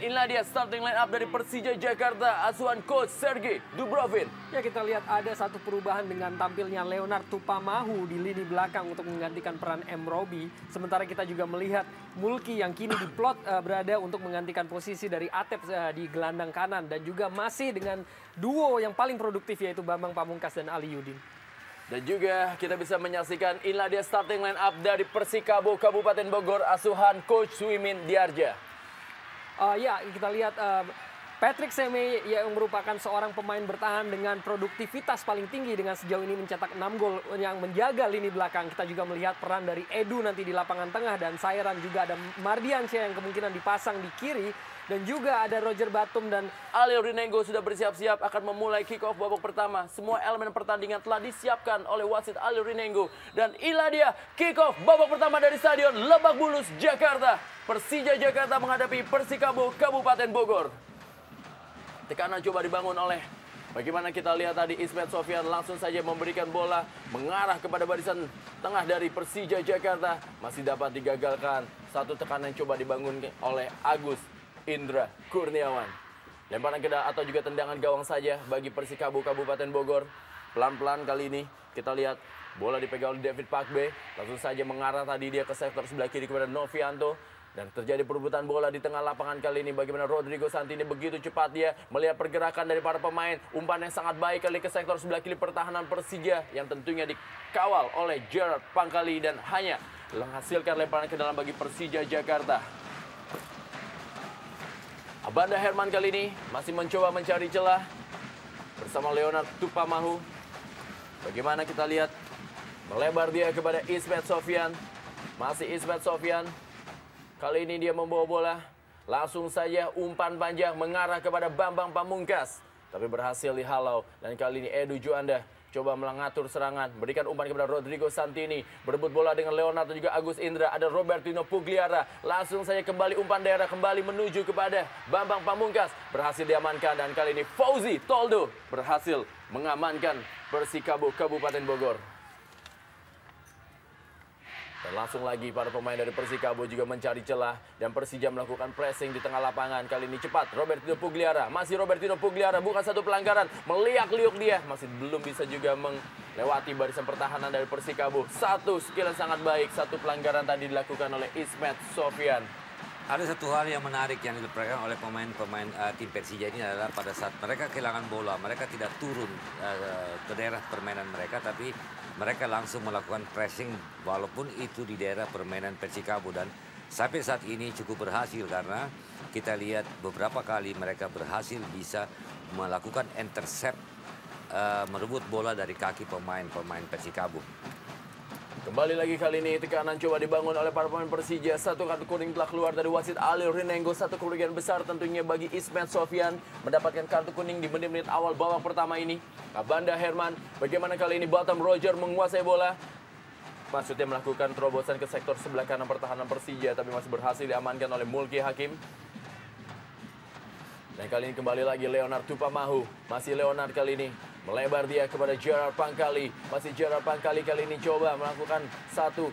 inilah dia starting line up dari Persija Jakarta, asuhan coach Sergei Dubrovin. Ya, kita lihat ada satu perubahan dengan tampilnya Leonard Tupamahu di lini belakang untuk menggantikan peran M. Robi. Sementara kita juga melihat Mulki yang kini diplot berada untuk menggantikan posisi dari Atep di gelandang kanan. Dan juga masih dengan duo yang paling produktif yaitu Bambang Pamungkas dan Ali Yudin. Dan juga kita bisa menyaksikan inilah dia starting line up dari Persikabo Kabupaten Bogor, asuhan coach Suimin Diarja. Ya, kita lihat Patrick Seme yang merupakan seorang pemain bertahan dengan produktivitas paling tinggi dengan sejauh ini mencetak 6 gol yang menjaga lini belakang. Kita juga melihat peran dari Edu nanti di lapangan tengah dan Sairan, juga ada Mardiansyah yang kemungkinan dipasang di kiri. Dan juga ada Roger Batum dan Alio Rinengo sudah bersiap-siap akan memulai kick off babak pertama. Semua elemen pertandingan telah disiapkan oleh wasit Alio Rinengo. Dan inilah dia kick off babak pertama dari Stadion Lebak Bulus, Jakarta. Persija Jakarta menghadapi Persikabo Kabupaten Bogor. Tekanan coba dibangun oleh, bagaimana kita lihat tadi, Ismet Sofyan langsung saja memberikan bola mengarah kepada barisan tengah dari Persija Jakarta. Masih dapat digagalkan. Satu tekanan coba dibangun oleh Agus Indra Kurniawan. Lemparan ke atau juga tendangan gawang saja bagi Persikabo Kabupaten Bogor. Pelan-pelan kali ini kita lihat bola dipegang oleh David Pakbe. Langsung saja mengarah tadi dia ke sektor sebelah kiri kepada Novianto. Dan terjadi perebutan bola di tengah lapangan kali ini. Bagaimana Rodrigo Santini begitu cepat dia melihat pergerakan dari para pemain. Umpan yang sangat baik kali ke sektor sebelah kiri pertahanan Persija. Yang tentunya dikawal oleh Gerard Pangkali. Dan hanya menghasilkan lemparan ke dalam bagi Persija Jakarta. Abanda Herman kali ini masih mencoba mencari celah bersama Leonard Tupamahu. Bagaimana kita lihat melebar dia kepada Ismet Sofyan. Masih Ismet Sofyan. Kali ini dia membawa bola. Langsung saja umpan panjang mengarah kepada Bambang Pamungkas. Tapi berhasil dihalau. Dan kali ini Edu Juanda coba mengatur serangan. Berikan umpan kepada Rodrigo Santini. Berebut bola dengan Leonardo juga Agus Indra. Ada Robertino Pugliara. Langsung saja kembali umpan daerah. Kembali menuju kepada Bambang Pamungkas. Berhasil diamankan. Dan kali ini Fauzi Toldo berhasil mengamankan Persikabo Kabupaten Bogor. Dan langsung lagi para pemain dari Persikabo juga mencari celah. Dan Persija melakukan pressing di tengah lapangan. Kali ini cepat Robertino Pugliara. Masih Robertino Pugliara. Bukan satu pelanggaran. Meliak-liuk dia. Masih belum bisa juga melewati barisan pertahanan dari Persikabo. Satu skill yang sangat baik. Satu pelanggaran tadi dilakukan oleh Ismet Sofyan. Ada satu hal yang menarik yang diperhatikan oleh pemain-pemain tim Persija ini adalah pada saat mereka kehilangan bola, mereka tidak turun ke daerah permainan mereka, tapi mereka langsung melakukan pressing walaupun itu di daerah permainan Persikabo. Dan sampai saat ini cukup berhasil karena kita lihat beberapa kali mereka berhasil bisa melakukan intercept, merebut bola dari kaki pemain Persikabo. Kembali lagi kali ini tekanan coba dibangun oleh para pemain Persija. Satu kartu kuning telah keluar dari wasit Alio Rinengo. Satu kerugian besar tentunya bagi Ismet Sofyan mendapatkan kartu kuning di menit-menit awal babak pertama ini. Abanda Herman, bagaimana kali ini Batam Roger menguasai bola. Maksudnya melakukan terobosan ke sektor sebelah kanan pertahanan Persija, tapi masih berhasil diamankan oleh Mulki Hakim. Dan kali ini kembali lagi Leonard Tupamahu. Masih Leonard kali ini. Melebar dia kepada Gerard Pangkali. Masih Gerard Pangkali kali ini coba melakukan satu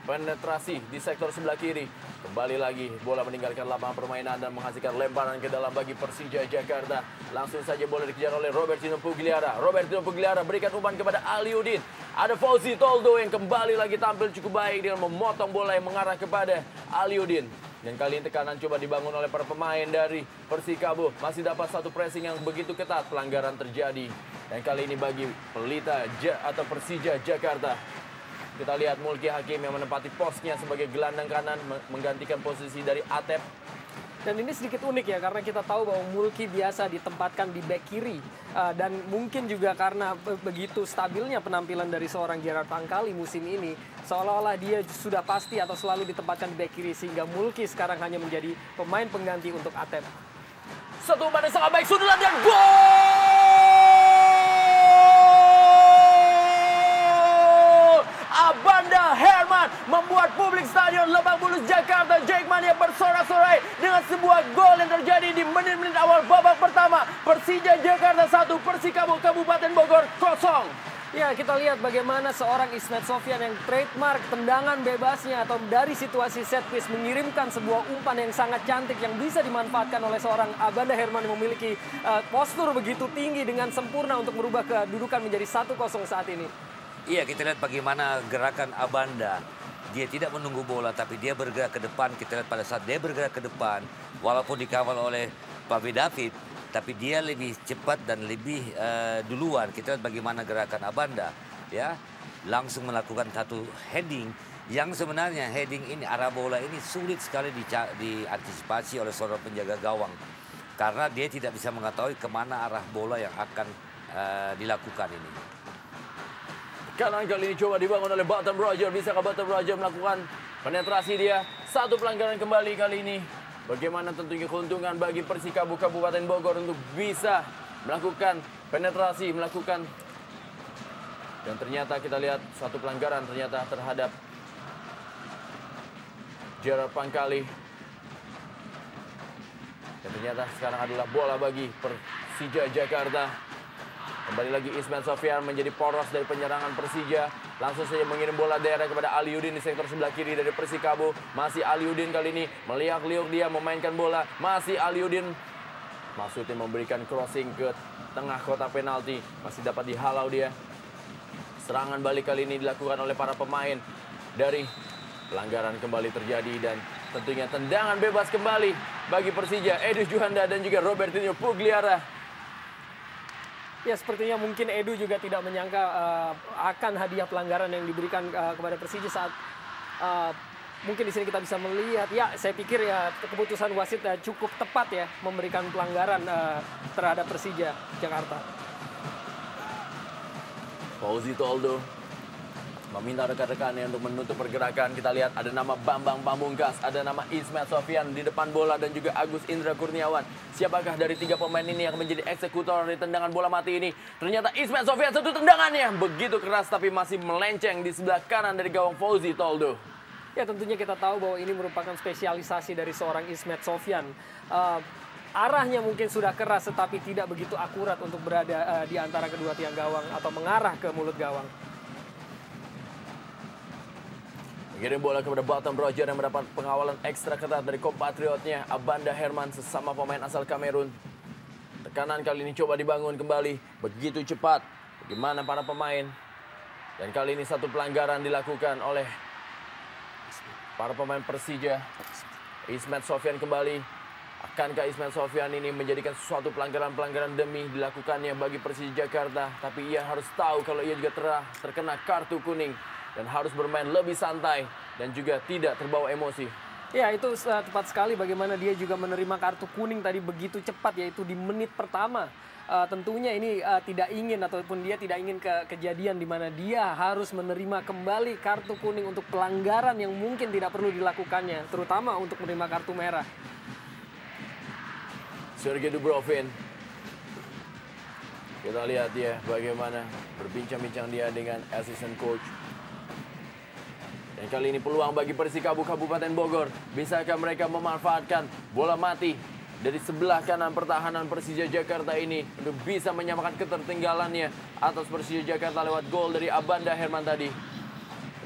penetrasi di sektor sebelah kiri. Kembali lagi bola meninggalkan lapangan permainan dan menghasilkan lemparan ke dalam bagi Persija Jakarta. Langsung saja bola dikejar oleh Robertino Pugliara. Robertino Pugliara berikan umpan kepada Ali Udin. Ada Fauzi Toldo yang kembali lagi tampil cukup baik dengan memotong bola yang mengarah kepada Ali Udin. Dan kali ini tekanan coba dibangun oleh para pemain dari Persikabo. Masih dapat satu pressing yang begitu ketat. Pelanggaran terjadi. Dan kali ini bagi Pelita atau Persija Jakarta. Kita lihat Mulki Hakim yang menempati posnya sebagai gelandang kanan. Menggantikan posisi dari Atep. Dan ini sedikit unik ya, karena kita tahu bahwa Mulki biasa ditempatkan di bek kiri. Dan mungkin juga karena begitu stabilnya penampilan dari seorang Gerard Pangkali musim ini, seolah-olah dia sudah pasti atau selalu ditempatkan di bek kiri, sehingga Mulki sekarang hanya menjadi pemain pengganti untuk Atep. Satu umpan yang sangat baik, sundulan dan gol! Abanda Herman membuat publik Stadion Lebak Bulus Jakarta Jackmania bersorak-sorai dengan sebuah gol yang terjadi di menit-menit awal babak pertama. Persija Jakarta 1, Persikabo Kabupaten Bogor 0. Ya, kita lihat bagaimana seorang Ismet Sofyan yang trademark tendangan bebasnya atau dari situasi set piece mengirimkan sebuah umpan yang sangat cantik yang bisa dimanfaatkan oleh seorang Abanda Herman yang memiliki postur begitu tinggi dengan sempurna untuk merubah kedudukan menjadi 1-0 saat ini. Iya, kita lihat bagaimana gerakan Abanda. Dia tidak menunggu bola, tapi dia bergerak ke depan. Kita lihat pada saat dia bergerak ke depan, walaupun dikawal oleh Pape David, tapi dia lebih cepat dan lebih duluan. Kita lihat bagaimana gerakan Abanda, ya, langsung melakukan satu heading yang sebenarnya heading ini, arah bola ini sulit sekali diantisipasi oleh seorang penjaga gawang karena dia tidak bisa mengetahui kemana arah bola yang akan dilakukan ini. Kanan kali ini coba dibangun oleh Batam Roger. Bisakah Batam Roger melakukan penetrasi dia? Satu pelanggaran kembali kali ini. Bagaimana tentunya keuntungan bagi Persikabo Kabupaten Bogor untuk bisa melakukan penetrasi, dan ternyata kita lihat satu pelanggaran ternyata terhadap Gerard Pangkali. Dan ternyata sekarang adalah bola bagi Persija Jakarta. Kembali lagi Ismet Sofyan menjadi poros dari penyerangan Persija. Langsung saja mengirim bola daerah kepada Aliudin di sektor sebelah kiri dari Persikabo. Masih Aliudin kali ini meliuk-liuk dia memainkan bola. Masih Aliudin. Maksudnya memberikan crossing ke tengah kotak penalti. Masih dapat dihalau dia. Serangan balik kali ini dilakukan oleh para pemain dari pelanggaran kembali terjadi. Dan tentunya tendangan bebas kembali bagi Persija. Edus Juhanda dan juga Robertinho Pugliara. Ya, sepertinya mungkin Edu juga tidak menyangka akan hadiah pelanggaran yang diberikan kepada Persija saat mungkin di sini kita bisa melihat. Ya, saya pikir ya keputusan wasit cukup tepat ya memberikan pelanggaran terhadap Persija Jakarta. Fauzi Toldo meminta rekan-rekannya untuk menutup pergerakan. Kita lihat ada nama Bambang Pamungkas, ada nama Ismet Sofyan di depan bola dan juga Agus Indra Kurniawan. Siapakah dari tiga pemain ini yang menjadi eksekutor dari tendangan bola mati ini? Ternyata Ismet Sofyan satu tendangannya begitu keras tapi masih melenceng di sebelah kanan dari gawang Fauzi Toldo. Ya, tentunya kita tahu bahwa ini merupakan spesialisasi dari seorang Ismet Sofyan. Arahnya mungkin sudah keras tetapi tidak begitu akurat untuk berada di antara kedua tiang gawang atau mengarah ke mulut gawang. Mengirim bola kepada Batam Roger yang mendapat pengawalan ekstra ketat dari kompatriotnya Abanda Herman, sesama pemain asal Kamerun. Tekanan kali ini coba dibangun kembali begitu cepat. Bagaimana para pemain? Dan kali ini satu pelanggaran dilakukan oleh para pemain Persija. Ismet Sofyan kembali. Akankah Ismet Sofyan ini menjadikan suatu pelanggaran-pelanggaran demi dilakukannya bagi Persija Jakarta? Tapi ia harus tahu kalau ia juga terkena kartu kuning. Dan harus bermain lebih santai dan juga tidak terbawa emosi. Ya, itu tepat sekali bagaimana dia juga menerima kartu kuning tadi begitu cepat, yaitu di menit pertama. Tentunya ini tidak ingin ataupun dia tidak ingin kejadian di mana dia harus menerima kembali kartu kuning untuk pelanggaran yang mungkin tidak perlu dilakukannya, terutama untuk menerima kartu merah. Sergei Dubrovin. Kita lihat dia bagaimana berbincang-bincang dia dengan assistant coach. Dan kali ini peluang bagi Persikabo Kabupaten Bogor. Bisakah mereka memanfaatkan bola mati dari sebelah kanan pertahanan Persija Jakarta ini untuk bisa menyamakan ketertinggalannya atas Persija Jakarta lewat gol dari Abanda Herman tadi.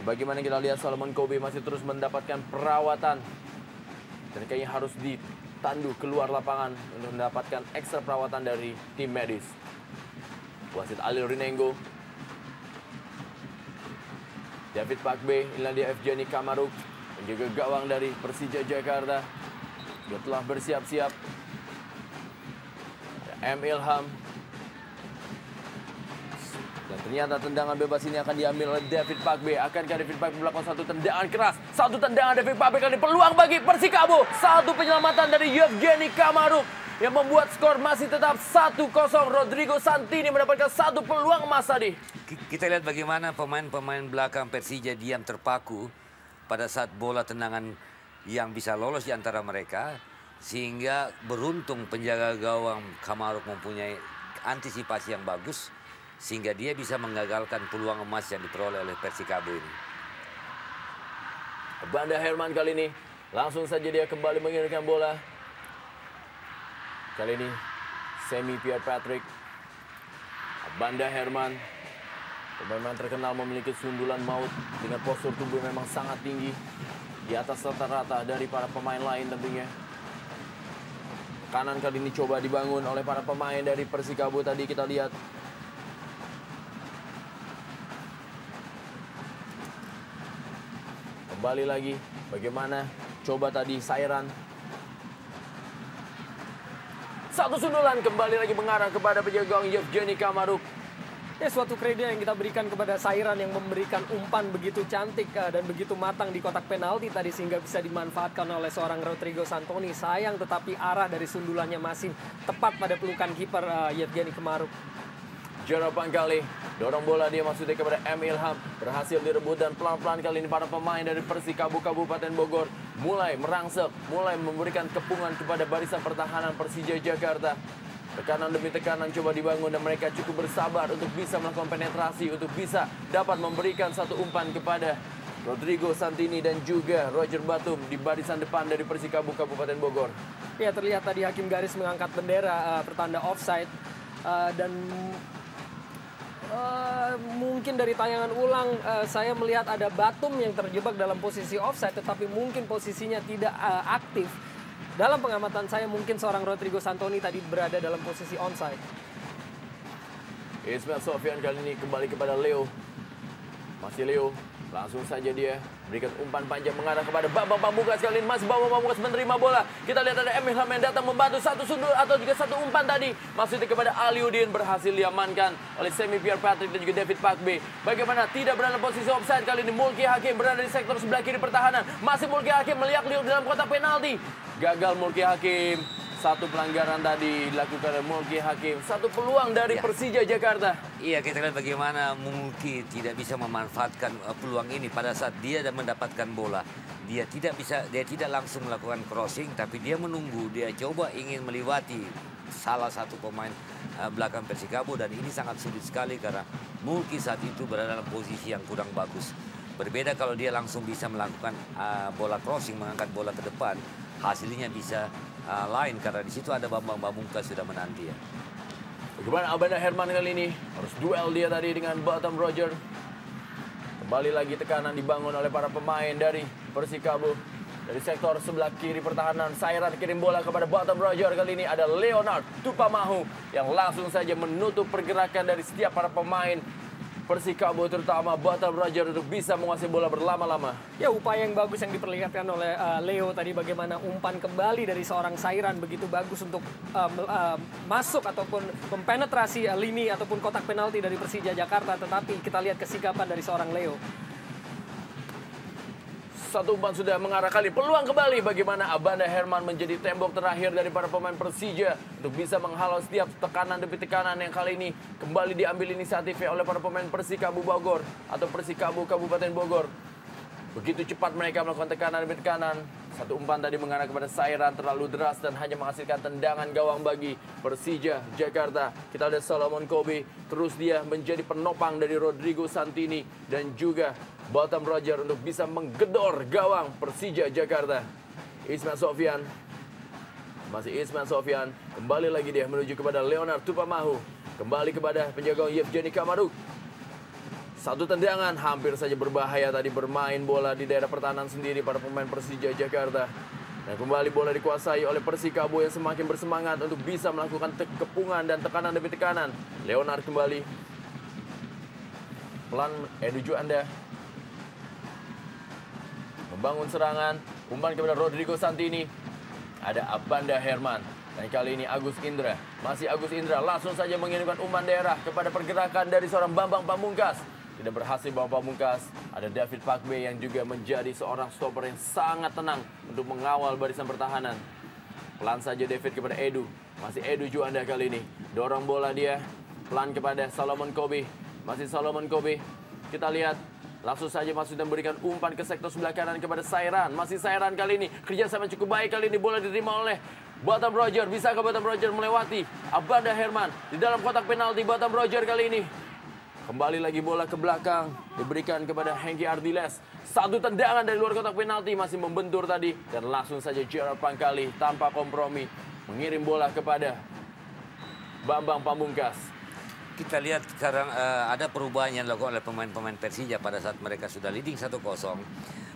Bagaimana kita lihat Solomon Kobe masih terus mendapatkan perawatan. Dan kayaknya harus ditandu keluar lapangan untuk mendapatkan ekstra perawatan dari tim medis. Wasit Ali Rinengo. David Pakbe, inilah dia Evgeny Kamaruk, dan juga gawang dari Persija Jakarta. Dia telah bersiap-siap. M. Ilham. Dan ternyata tendangan bebas ini akan diambil oleh David Pakbe. Akankah David Pakbe melakukan satu tendangan keras? Satu tendangan David Pakbe kali ini peluang bagi Persikabo. Satu penyelamatan dari Evgeny Kamaruk yang membuat skor masih tetap 1-0. Rodrigo Santini mendapatkan satu peluang emas tadi. Kita lihat bagaimana pemain-pemain belakang Persija diam terpaku pada saat bola tendangan yang bisa lolos di antara mereka. Sehingga beruntung penjaga gawang Kamaruk mempunyai antisipasi yang bagus. Sehingga dia bisa menggagalkan peluang emas yang diperoleh oleh Persikabo ini. Banda Herman kali ini langsung saja dia kembali mengirimkan bola. Kali ini Semi Pierre Patrick. Banda Herman. Pemain terkenal memiliki sundulan maut dengan postur tubuh memang sangat tinggi. Di atas rata-rata dari para pemain lain tentunya. Kanan kali ini coba dibangun oleh para pemain dari Persikabo tadi kita lihat. Kembali lagi, bagaimana coba tadi Sairan. Satu sundulan kembali lagi mengarah kepada penjaga gawang Yevgeny Kamaruk. Ya, suatu kredit yang kita berikan kepada Sairan yang memberikan umpan begitu cantik dan begitu matang di kotak penalti tadi sehingga bisa dimanfaatkan oleh seorang Rodrigo Santoni. Sayang tetapi arah dari sundulannya masih tepat pada pelukan kiper Yevgeny Kamaruk. Gerard Pangkali, dorong bola dia maksudnya kepada M. Ilham. Berhasil direbut dan pelan-pelan kali ini para pemain dari Persikabo Kabupaten Bogor mulai merangsek, mulai memberikan kepungan kepada barisan pertahanan Persija Jakarta. Tekanan demi tekanan coba dibangun dan mereka cukup bersabar untuk bisa melakukan penetrasi, untuk bisa dapat memberikan satu umpan kepada Rodrigo Santini dan juga Roger Batum di barisan depan dari Persikabo Kabupaten Bogor. Ya, terlihat tadi hakim garis mengangkat bendera pertanda offside dan mungkin dari tayangan ulang saya melihat ada Batum yang terjebak dalam posisi offside tetapi mungkin posisinya tidak aktif. Dalam pengamatan saya mungkin seorang Rodrigo Santoni tadi berada dalam posisi onside. Ismail Sofyan kali ini kembali kepada Leo. Masih Leo, langsung saja dia berikan umpan panjang mengarah kepada Bambang Pamungkas. Kali ini masih Bambang Pamungkas menerima bola. Kita lihat ada Emil yang datang membantu satu sundul atau juga satu umpan tadi. Maksudnya kepada Aliudin, berhasil diamankan oleh Semi Pierre Patrick dan juga David Pakbe. Bagaimana tidak berada dalam posisi offside kali ini. Mulki Hakim berada di sektor sebelah kiri pertahanan. Masih Mulki Hakim meliak-liuk dalam kotak penalti. Gagal Mulki Hakim. Satu pelanggaran tadi dilakukan oleh Mulki Hakim. Satu peluang dari Persija Jakarta. Iya, kita lihat bagaimana Mulki tidak bisa memanfaatkan peluang ini pada saat dia mendapatkan bola. Dia tidak langsung melakukan crossing, tapi dia menunggu. Dia coba ingin melewati salah satu pemain belakang Persikabo dan ini sangat sulit sekali karena Mulki saat itu berada dalam posisi yang kurang bagus. Berbeda kalau dia langsung bisa melakukan bola crossing, mengangkat bola ke depan, hasilnya bisa lain karena di situ ada Bambang Pamungkas sudah menanti ya. Bagaimana Abanda Herman kali ini? Harus duel dia tadi dengan Batam Roger. Kembali lagi tekanan dibangun oleh para pemain dari Persikabo. Dari sektor sebelah kiri pertahanan, Sairan kirim bola kepada Batam Roger. Kali ini ada Leonard Tupamahu yang langsung saja menutup pergerakan dari setiap para pemain Persikabo, terutama Batam Roger untuk bisa menguasai bola berlama-lama. Ya, upaya yang bagus yang diperlihatkan oleh Leo tadi, bagaimana umpan kembali dari seorang Sairan begitu bagus untuk masuk ataupun mempenetrasi lini ataupun kotak penalti dari Persija Jakarta. Tetapi kita lihat kesikapan dari seorang Leo. Satu umpan sudah mengarah kali. Peluang kembali bagaimana Abanda Herman menjadi tembok terakhir dari para pemain Persija untuk bisa menghalau setiap tekanan demi tekanan yang kali ini kembali diambil inisiatifnya oleh para pemain Persikabo Bogor atau Persikabo Kabupaten Bogor. Begitu cepat mereka melakukan tekanan demi tekanan. Satu umpan tadi mengarah kepada Sairan terlalu deras dan hanya menghasilkan tendangan gawang bagi Persija Jakarta. Kita lihat Solomon Kobe, terus dia menjadi penopang dari Rodrigo Santini dan juga Batam Roger untuk bisa menggedor gawang Persija Jakarta. Ismail Sofyan, masih Ismail Sofyan, kembali lagi dia menuju kepada Leonard Tupamahu. Kembali kepada penjaga Yevgeny Kamaruk. Satu tendangan hampir saja berbahaya tadi, bermain bola di daerah pertahanan sendiri para pemain Persija Jakarta. Dan kembali bola dikuasai oleh Persikabo yang semakin bersemangat untuk bisa melakukan kepungan dan tekanan demi tekanan. Leonard kembali. Pelan menuju Anda. Membangun serangan, umpan kepada Rodrigo Santini. Ada Abanda Herman. Dan kali ini Agus Indra. Masih Agus Indra langsung saja mengirimkan umpan daerah kepada pergerakan dari seorang Bambang Pamungkas. Tidak berhasil Bambang Pamungkas. Ada David Pakbe yang juga menjadi seorang stopper yang sangat tenang untuk mengawal barisan pertahanan. Pelan saja David kepada Edu. Masih Edu Juanda kali ini. Dorong bola dia. Pelan kepada Solomon Kobe. Masih Solomon Kobe. Kita lihat. Langsung saja masuk dan memberikan umpan ke sektor sebelah kanan kepada Sairan. Masih Sairan kali ini. Kerjasama cukup baik kali ini. Bola diterima oleh Batam Roger. Bisakah Batam Roger melewati Abanda Herman di dalam kotak penalti? Batam Roger kali ini. Kembali lagi bola ke belakang. Diberikan kepada Hengki Ardiles. Satu tendangan dari luar kotak penalti. Masih membentur tadi. Dan langsung saja Gerard Pangkali tanpa kompromi mengirim bola kepada Bambang Pamungkas. kita lihat sekarang ada perubahan yang dilakukan oleh pemain-pemain Persija pada saat mereka sudah leading 1-0.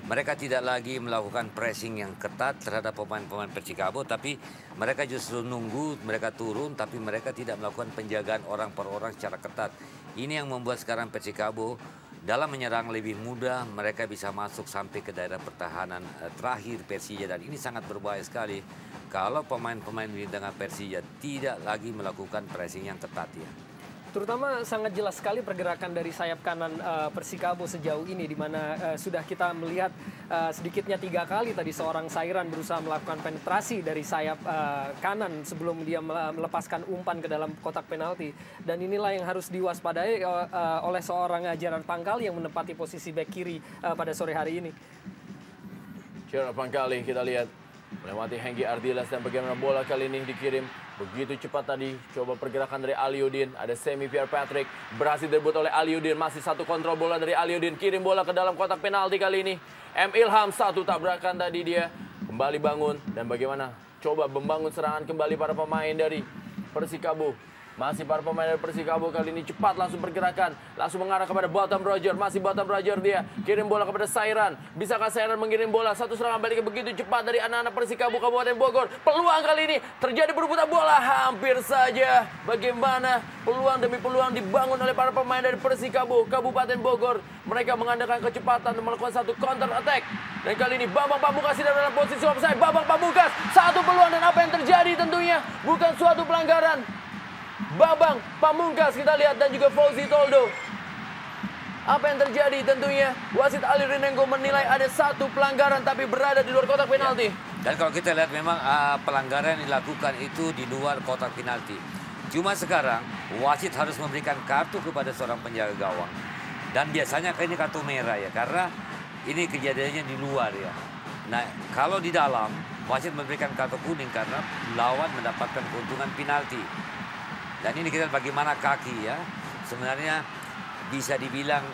Mereka tidak lagi melakukan pressing yang ketat terhadap pemain-pemain Persikabo, tapi mereka justru nunggu mereka turun, tapi mereka tidak melakukan penjagaan orang per orang secara ketat. Ini yang membuat sekarang Persikabo dalam menyerang lebih mudah, mereka bisa masuk sampai ke daerah pertahanan terakhir Persija, dan ini sangat berbahaya sekali kalau pemain-pemain di tengah Persija tidak lagi melakukan pressing yang ketat ya. Terutama sangat jelas sekali pergerakan dari sayap kanan Persikabo sejauh ini, di mana sudah kita melihat sedikitnya 3 kali tadi seorang Sairan berusaha melakukan penetrasi dari sayap kanan sebelum dia melepaskan umpan ke dalam kotak penalti. Dan inilah yang harus diwaspadai oleh seorang Gerard Pangkali yang menempati posisi bek kiri pada sore hari ini. Gerard Pangkali kita lihat melewati Hengki Ardiles, dan bagaimana bola kali ini dikirim begitu cepat tadi. Coba pergerakan dari Aliudin, ada Semi Pierre Patrick, berhasil direbut oleh Aliudin, masih satu kontrol bola dari Aliudin, kirim bola ke dalam kotak penalti kali ini. M. Ilham, satu tabrakan tadi dia kembali bangun, dan bagaimana coba membangun serangan kembali para pemain dari Persikabo. Masih para pemain dari Persikabo kali ini cepat langsung pergerakan, langsung mengarah kepada Bottom Roger, masih Bottom Roger dia kirim bola kepada Sairan. Bisakah Sairan mengirim bola? Satu serangan balik begitu cepat dari anak-anak Persikabo Kabupaten Bogor. Peluang kali ini terjadi berebutan bola, hampir saja. Bagaimana peluang demi peluang dibangun oleh para pemain dari Persikabo Kabupaten Bogor. Mereka mengandalkan kecepatan dan melakukan satu counter attack. Dan kali ini Bambang Pamungkas tidak dalam posisi offside. Bambang Pamungkas satu peluang, dan apa yang terjadi tentunya bukan suatu pelanggaran. Bambang Pamungkas kita lihat, dan juga Fauzi Toldo. Apa yang terjadi tentunya? Wasit Ali Rinengo menilai ada satu pelanggaran tapi berada di luar kotak penalti. Dan kalau kita lihat memang pelanggaran yang dilakukan itu di luar kotak penalti. Cuma sekarang wasit harus memberikan kartu kepada seorang penjaga gawang. Dan biasanya ini kartu merah ya, karena ini kejadiannya di luar ya. Nah, kalau di dalam wasit memberikan kartu kuning karena lawan mendapatkan keuntungan penalti. Dan ini kita lihat bagaimana kaki ya, sebenarnya bisa dibilang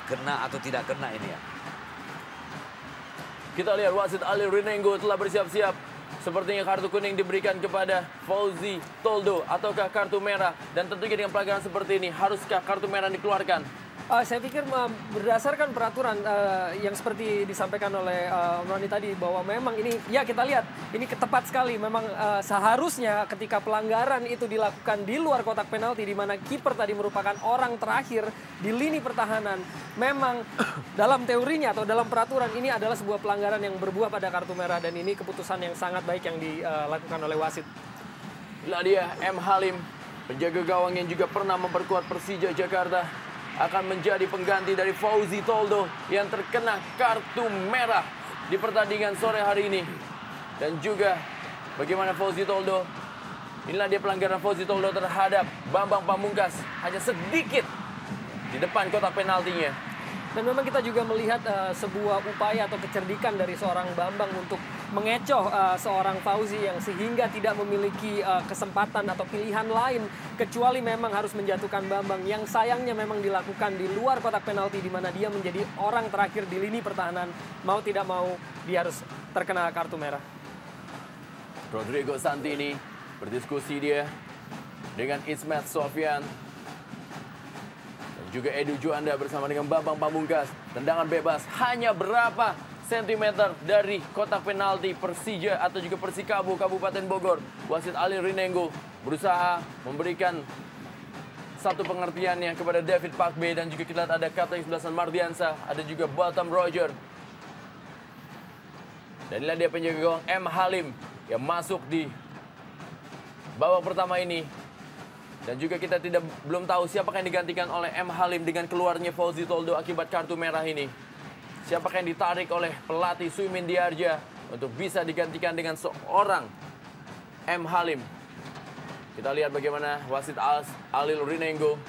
kena atau tidak kena ini ya. Kita lihat wasit Ali Rinengo telah bersiap-siap. Sepertinya kartu kuning diberikan kepada Fauzi Toldo ataukah kartu merah. Dan tentunya dengan pelanggaran seperti ini, haruskah kartu merah dikeluarkan? Saya pikir berdasarkan peraturan yang seperti disampaikan oleh Om Rani tadi, bahwa memang ini, ya kita lihat, ini tepat sekali. Memang seharusnya ketika pelanggaran itu dilakukan di luar kotak penalti, di mana kiper tadi merupakan orang terakhir di lini pertahanan. Memang dalam teorinya atau dalam peraturan ini adalah sebuah pelanggaran yang berbuah pada kartu merah. Dan ini keputusan yang sangat baik yang dilakukan oleh wasit. Inilah dia M. Halim, penjaga gawang yang juga pernah memperkuat Persija Jakarta, akan menjadi pengganti dari Fauzi Toldo yang terkena kartu merah di pertandingan sore hari ini. Dan juga bagaimana Fauzi Toldo, inilah dia pelanggaran Fauzi Toldo terhadap Bambang Pamungkas, hanya sedikit di depan kotak penaltinya. Dan memang kita juga melihat sebuah upaya atau kecerdikan dari seorang Bambang untuk mengecoh seorang Fauzi yang sehingga tidak memiliki kesempatan atau pilihan lain kecuali memang harus menjatuhkan Bambang, yang sayangnya memang dilakukan di luar kotak penalti, di mana dia menjadi orang terakhir di lini pertahanan. Mau tidak mau dia harus terkena kartu merah. Rodrigo Santini berdiskusi dia dengan Ismet Sofyan. Juga Edu Juanda bersama dengan Bambang Pamungkas. Tendangan bebas hanya berapa sentimeter dari kotak penalti Persija atau juga Persikabo Kabupaten Bogor. Wasit Ali Rinengo berusaha memberikan satu pengertiannya kepada David Pakbe, dan juga kita lihat ada Kapten 11 Mardiansa, ada juga Bottom Roger. Dan inilah dia penjaga gawang M. Halim yang masuk di babak pertama ini. Dan juga kita belum tahu siapakah yang digantikan oleh M. Halim dengan keluarnya Fauzi Toldo akibat kartu merah ini. Siapakah yang ditarik oleh pelatih Suimin Diarja untuk bisa digantikan dengan seorang M. Halim. Kita lihat bagaimana wasit Ali Rinengo.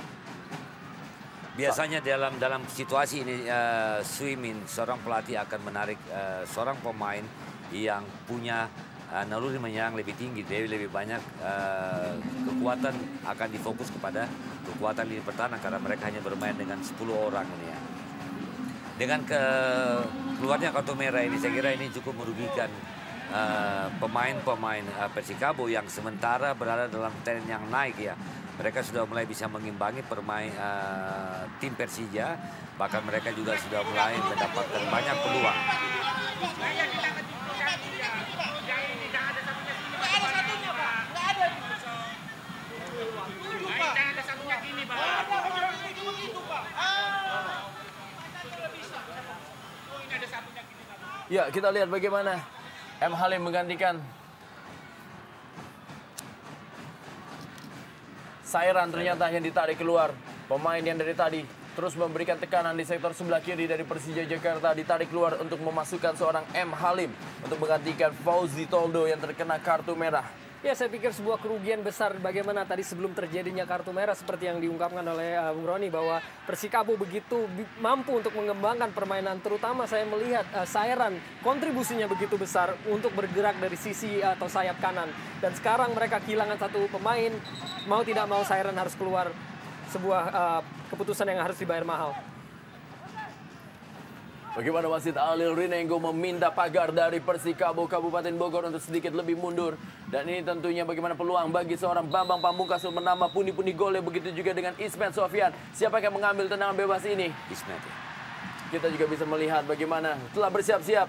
Biasanya dalam situasi ini Suimin, seorang pelatih akan menarik seorang pemain yang punya naluri menyerang lebih tinggi, lebih banyak kekuatan akan difokus kepada kekuatan lini pertahanan karena mereka hanya bermain dengan 10 orang ini ya. Dengan keluarnya kartu merah ini, saya kira ini cukup merugikan pemain-pemain Persikabo yang sementara berada dalam tren yang naik ya. mereka sudah mulai bisa mengimbangi permain tim Persija, bahkan mereka juga sudah mulai mendapatkan banyak peluang. Ya, kita lihat bagaimana M. Halim menggantikan Sairan ternyata yang ditarik keluar. Pemain yang dari tadi terus memberikan tekanan di sektor sebelah kiri dari Persija Jakarta ditarik keluar untuk memasukkan seorang M. Halim untuk menggantikan Fauzi Toldo yang terkena kartu merah. Ya, saya pikir sebuah kerugian besar bagaimana tadi sebelum terjadinya kartu merah seperti yang diungkapkan oleh Bung Roni bahwa Persikabo begitu mampu untuk mengembangkan permainan, terutama saya melihat Sairan kontribusinya begitu besar untuk bergerak dari sisi atau sayap kanan. Dan sekarang mereka kehilangan satu pemain, mau tidak mau Sairan harus keluar, sebuah keputusan yang harus dibayar mahal. Bagaimana wasit Alil Rinenggo meminta pagar dari Persikabo Kabupaten Bogor untuk sedikit lebih mundur. Dan ini tentunya bagaimana peluang bagi seorang Bambang Pamungkas untuk menambah pundi-pundi golnya. Begitu juga dengan Ismet Sofyan. Siapa yang mengambil tendangan bebas ini? Ismet. Kita juga bisa melihat bagaimana telah bersiap-siap.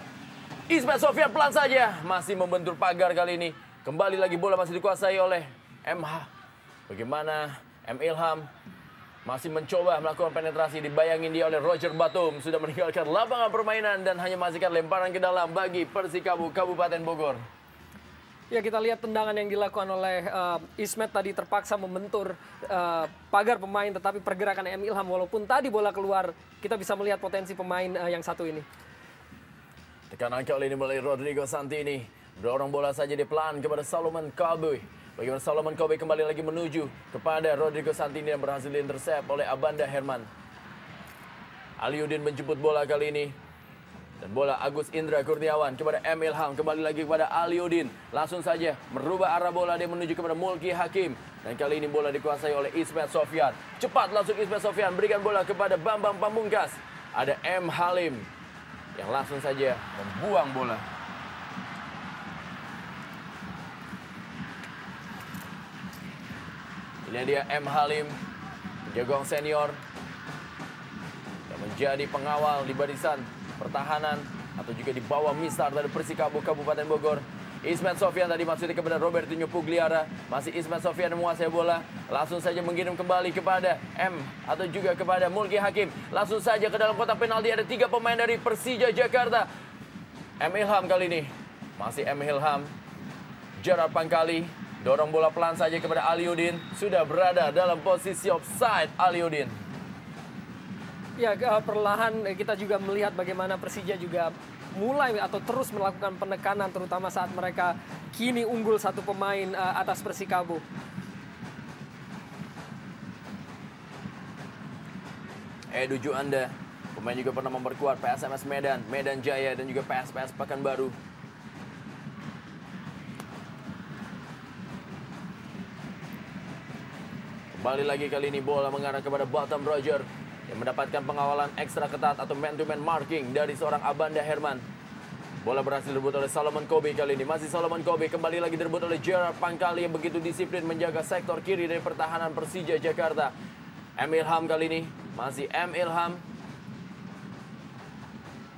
Ismet Sofyan pelan saja masih membentur pagar kali ini. Kembali lagi bola masih dikuasai oleh MH. Bagaimana M. Ilham masih mencoba melakukan penetrasi, dibayangin dia oleh Roger Batum. Sudah meninggalkan lapangan permainan dan hanya menghasilkan lemparan ke dalam bagi Persikabo Kabupaten Bogor. Ya, kita lihat tendangan yang dilakukan oleh Ismet tadi terpaksa membentur pagar pemain, tetapi pergerakan M. Ilham walaupun tadi bola keluar, kita bisa melihat potensi pemain yang satu ini. Tekanan kali ini melalui Rodrigo Santini. Dorong bola saja di pelan kepada Solomon Kobe. Bagaimana Solomon Kobe kembali lagi menuju kepada Rodrigo Santini yang berhasil diintersep oleh Abanda Herman. Aliudin menjemput bola kali ini. Dan bola Agus Indra Kurniawan kepada M. Ilham. Kembali lagi kepada Aliudin. Langsung saja merubah arah bola, dia menuju kepada Mulki Hakim. Dan kali ini bola dikuasai oleh Ismet Sofyan. Cepat langsung Ismet Sofyan berikan bola kepada Bambang Pamungkas. Ada M. Halim yang langsung saja membuang bola. Ini dia M. Halim, jagoan senior yang menjadi pengawal di barisan pertahanan atau juga di bawah misar dari Persikabo Kabupaten Bogor. Ismet Sofyan tadi maksudnya kepada Robertinho Pugliara. Masih Ismet Sofyan menguasai bola. Langsung saja mengirim kembali kepada M atau juga kepada Mulki Hakim. Langsung saja ke dalam kotak penalti, ada 3 pemain dari Persija Jakarta. M. Ilham kali ini. Masih M. Ilham. Gerard Pangkali. Dorong bola pelan saja kepada Aliudin. Sudah berada dalam posisi offside Aliudin. Ya, perlahan kita juga melihat bagaimana Persija juga mulai atau terus melakukan penekanan, terutama saat mereka kini unggul 1 pemain atas Persikabo. Edu Juanda, pemain juga pernah memperkuat PSMS Medan, Medan Jaya dan juga PSPS Pekanbaru. Kembali lagi kali ini bola mengarah kepada Batam Roger yang mendapatkan pengawalan ekstra ketat atau man-to-man marking dari seorang Abanda Herman. Bola berhasil direbut oleh Solomon Kobe kali ini. Masih Solomon Kobe, kembali lagi direbut oleh Gerard Pangkali yang begitu disiplin menjaga sektor kiri dari pertahanan Persija Jakarta. M. Ilham kali ini. Masih M. Ilham.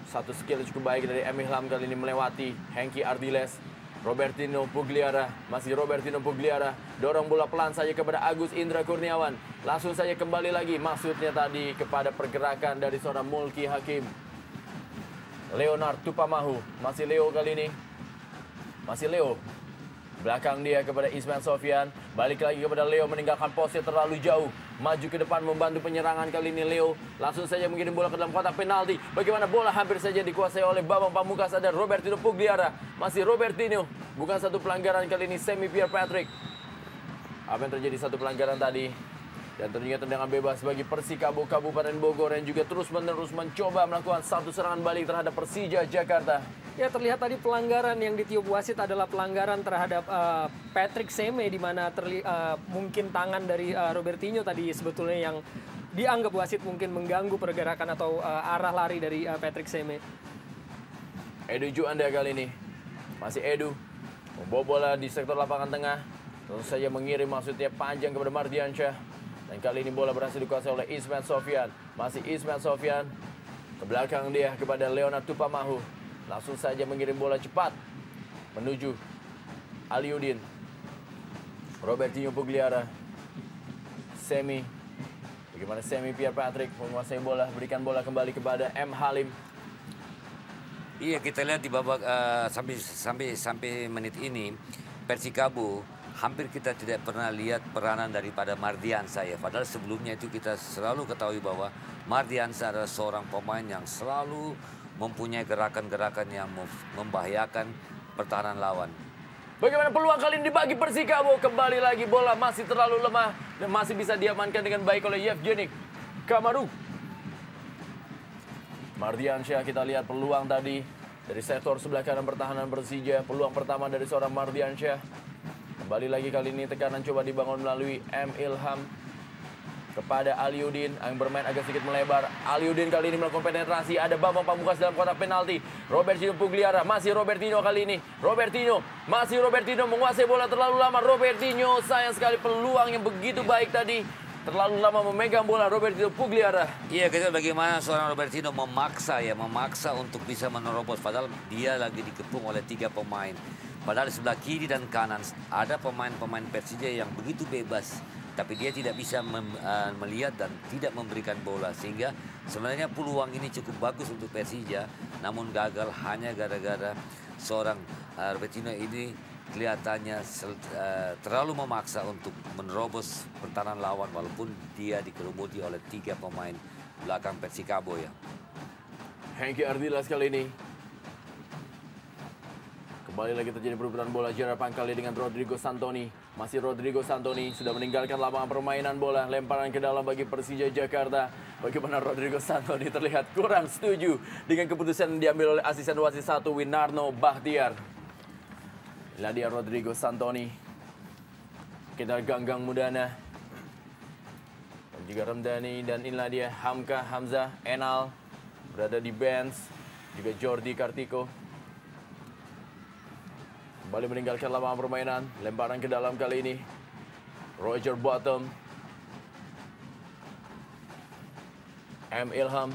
Satu skill cukup baik dari M. Ilham kali ini melewati Hengki Ardiles. Robertinho Pugliara, masih Robertinho Pugliara, dorong bola pelan saja kepada Agus Indra Kurniawan. Langsung saja kembali lagi, maksudnya tadi kepada pergerakan dari seorang Mulki Hakim. Leonard Tupamahu, masih Leo kali ini. Masih Leo. Belakang dia kepada Ismet Sofyan. Balik lagi kepada Leo, meninggalkan posisi terlalu jauh. Maju ke depan membantu penyerangan kali ini Leo. Langsung saja mengirim bola ke dalam kotak penalti. Bagaimana bola hampir saja dikuasai oleh Bambang Pamungkas. Ada Robertinho Pugliara. Masih Robertinho. Bukan satu pelanggaran kali ini Semi Pierre Patrick. Apa yang terjadi satu pelanggaran tadi. Dan tentunya tendangan bebas bagi Persikabo Kabupaten Bogor yang juga terus-menerus mencoba melakukan satu serangan balik terhadap Persija Jakarta. Ya, terlihat tadi pelanggaran yang ditiup wasit adalah pelanggaran terhadap Patrick Seme, di mana mungkin tangan dari Robertinho tadi sebetulnya yang dianggap wasit mungkin mengganggu pergerakan atau arah lari dari Patrick Seme. Edu Juanda kali ini. Masih Edu. Membawa bola di sektor lapangan tengah. Tentu saja mengirim maksudnya panjang kepada Mardiansyah. Dan kali ini bola berhasil dikuasai oleh Ismet Sofyan. Masih Ismet Sofyan. Ke belakang dia kepada Leonard Tupamahu. Langsung saja mengirim bola cepat menuju Aliudin. Robertinho Pugliara. Semi. Bagaimana Semi Pierre Patrick menguasai bola. Berikan bola kembali kepada M. Halim. Iya, kita lihat di babak sampai menit ini Persikabo hampir kita tidak pernah lihat peranan daripada Mardiansyah ya. Padahal sebelumnya itu kita selalu ketahui bahwa Mardiansyah adalah seorang pemain yang selalu mempunyai gerakan-gerakan yang membahayakan pertahanan lawan. Bagaimana peluang kali ini dibagi Persikabo. Kembali lagi bola masih terlalu lemah dan masih bisa diamankan dengan baik oleh Yevgeny Kamaruk. Mardiansyah, kita lihat peluang tadi dari sektor sebelah kanan pertahanan Persija. Peluang pertama dari seorang Mardiansyah. Kembali lagi kali ini tekanan coba dibangun melalui M. Ilham kepada Aliudin yang bermain agak sedikit melebar. Aliudin kali ini melakukan penetrasi. Ada Bambang Pamungkas dalam kotak penalti. Robertinho Pugliara, masih Robertinho kali ini. Robertinho menguasai bola terlalu lama. Robertinho, sayang sekali peluang yang begitu baik tadi. Terlalu lama memegang bola Robertinho Pugliara. Iya, kita bagaimana seorang Robertinho memaksa untuk bisa menerobos. Padahal dia lagi dikepung oleh 3 pemain. Padahal di sebelah kiri dan kanan ada pemain-pemain Persija yang begitu bebas. Tapi dia tidak bisa melihat dan tidak memberikan bola. Sehingga sebenarnya peluang ini cukup bagus untuk Persija. Namun gagal hanya gara-gara seorang Robertinho ini kelihatannya terlalu memaksa untuk menerobos pertahanan lawan. Walaupun dia dikerumuti oleh 3 pemain belakang Persikabo ya. Hengki Ardilas kali ini. Kembali lagi terjadi perebutan bola Gerard Pancalli dengan Rodrigo Santoni. Masih Rodrigo Santoni sudah meninggalkan lapangan permainan bola. Lemparan ke dalam bagi Persija Jakarta. Bagaimana Rodrigo Santoni terlihat kurang setuju dengan keputusan yang diambil oleh asisten wasit 1 Winarno Bahtiar. Inilah dia Rodrigo Santoni. Kita Ganggang Mudana. Dan juga Ramdhani. Dan inilah dia Hamka Hamzah Enal. Berada di bench. Juga Jordi Kartiko. Kembali meninggalkan lapangan permainan. Lemparan ke dalam kali ini. Roger Bottom. M. Ilham.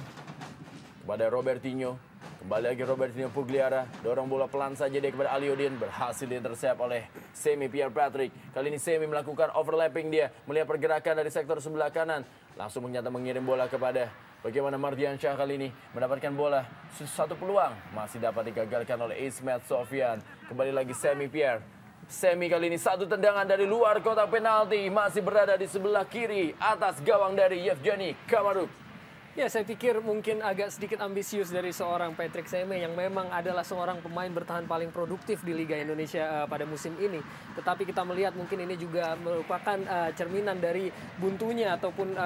Kepada Robertinho. Kembali lagi Robertinho Pugliara. Dorong bola pelan saja dia kepada Aliudin. Berhasil diintersep oleh Semi Pierre Patrick. Kali ini Semi melakukan overlapping dia. Melihat pergerakan dari sektor sebelah kanan. Langsung ternyata mengirim bola kepada bagaimana Mardiansyah kali ini mendapatkan bola. Satu peluang masih dapat digagalkan oleh Ismet Sofyan. Kembali lagi Semi Pierre. Semi kali ini satu tendangan dari luar kotak penalti. Masih berada di sebelah kiri atas gawang dari Yevgeny Kamaruk. Ya, saya pikir mungkin agak sedikit ambisius dari seorang Patrick Seme yang memang adalah seorang pemain bertahan paling produktif di Liga Indonesia pada musim ini. Tetapi kita melihat mungkin ini juga merupakan cerminan dari buntunya ataupun